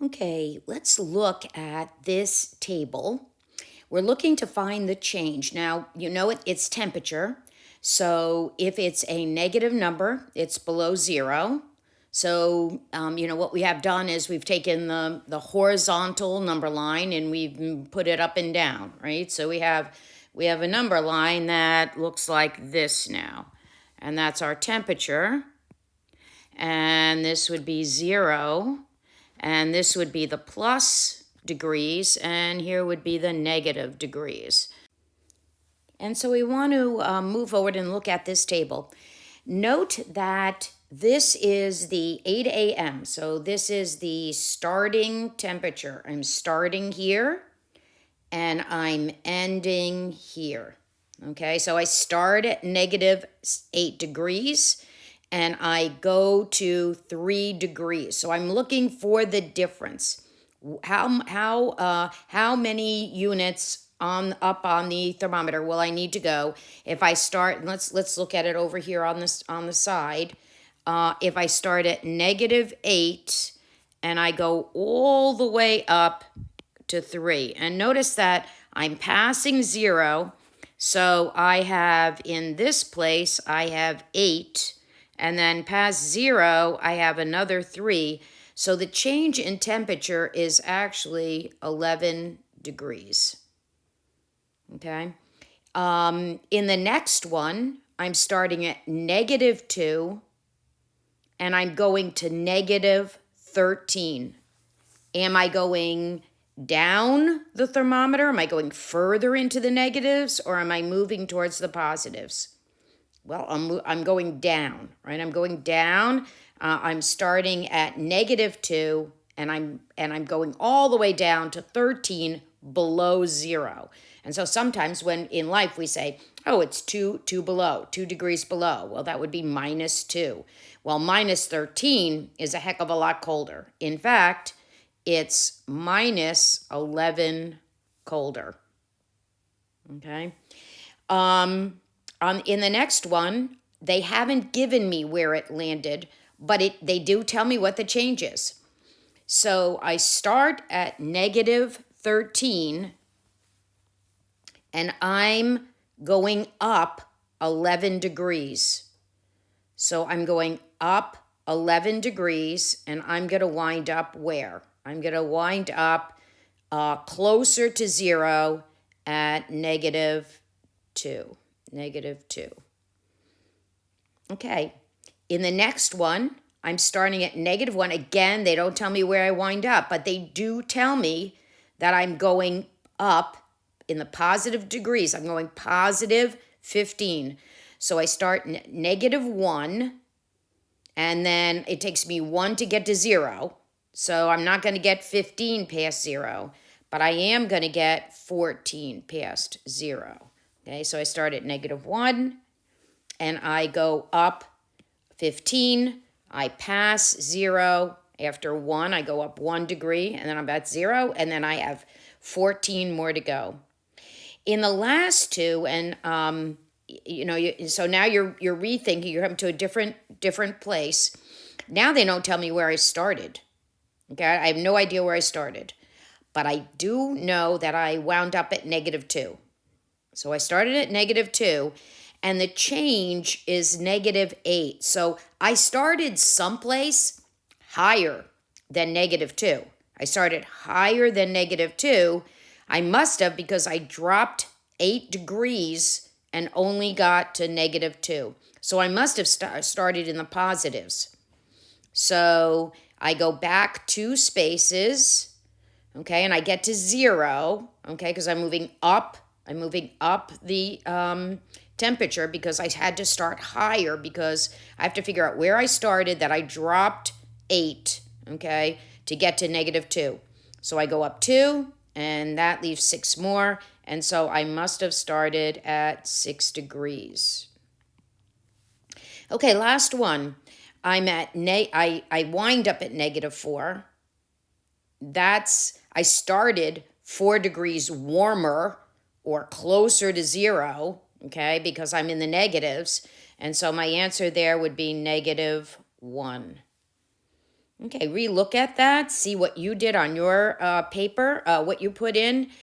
Okay, let's look at this table. We're looking to find the change. Now, you know it's temperature. So if it's a negative number, it's below zero. So, what we have done is we've taken the horizontal number line and we've put it up and down, right? So we have a number line that looks like this now. And that's our temperature. And this would be zero. And this would be the plus degrees, and here would be the negative degrees. And so we want to move forward and look at this table. Note that this is the 8 a.m., so this is the starting temperature. I'm starting here, and I'm ending here. Okay, so I start at negative 8 degrees, and I go to 3 degrees. So I'm looking for the difference. How many units up on the thermometer will I need to go if I start? Let's look at it over here on the side. If I start at negative 8 and I go all the way up to 3, and notice that I'm passing 0. So I have in this place I have 8. And then past 0, I have another 3. So the change in temperature is actually 11 degrees. Okay. In the next one, I'm starting at negative 2, and I'm going to negative 13. Am I going down the thermometer? Am I going further into the negatives, or am I moving towards the positives? Well, I'm going down, right? I'm going down. I'm starting at negative 2, and I'm going all the way down to 13 below 0. And so sometimes when in life we say, oh, it's 2 below, 2 degrees below. Well, that would be minus 2. Well, minus 13 is a heck of a lot colder. In fact, it's minus 11 colder. Okay. In the next one, they haven't given me where it landed, but they do tell me what the change is. So I start at negative 13, and I'm going up 11 degrees. So I'm going up 11 degrees, and I'm going to wind up where? I'm going to wind up closer to 0 at negative 2. Negative 2. Okay. In the next one, I'm starting at negative 1. Again, they don't tell me where I wind up, but they do tell me that I'm going up in the positive degrees. I'm going positive 15. So I start negative 1, and then it takes me 1 to get to 0. So I'm not going to get 15 past 0, but I am going to get 14 past 0. Okay, so I start at negative 1, and I go up 15. I pass 0. After 1, I go up 1 degree, and then I'm at 0, and then I have 14 more to go. In the last two, and so now you're rethinking. You're coming to a different place. Now they don't tell me where I started. Okay, I have no idea where I started, but I do know that I wound up at negative 2. So I started at negative 2, and the change is negative 8. So I started someplace higher than negative 2. I started higher than negative 2. I must have, because I dropped 8 degrees and only got to negative 2. So I must have started in the positives. So I go back 2 spaces, okay, and I get to 0, okay, because I'm moving up the temperature because I had to start higher because I have to figure out where I started that I dropped 8, okay, to get to negative 2. So I go up 2, and that leaves 6 more, and so I must have started at 6 degrees. Okay, last one. I wind up at negative 4. I started 4 degrees warmer or closer to 0, okay, because I'm in the negatives. And so my answer there would be negative 1. Okay, relook at that, see what you did on your paper, what you put in,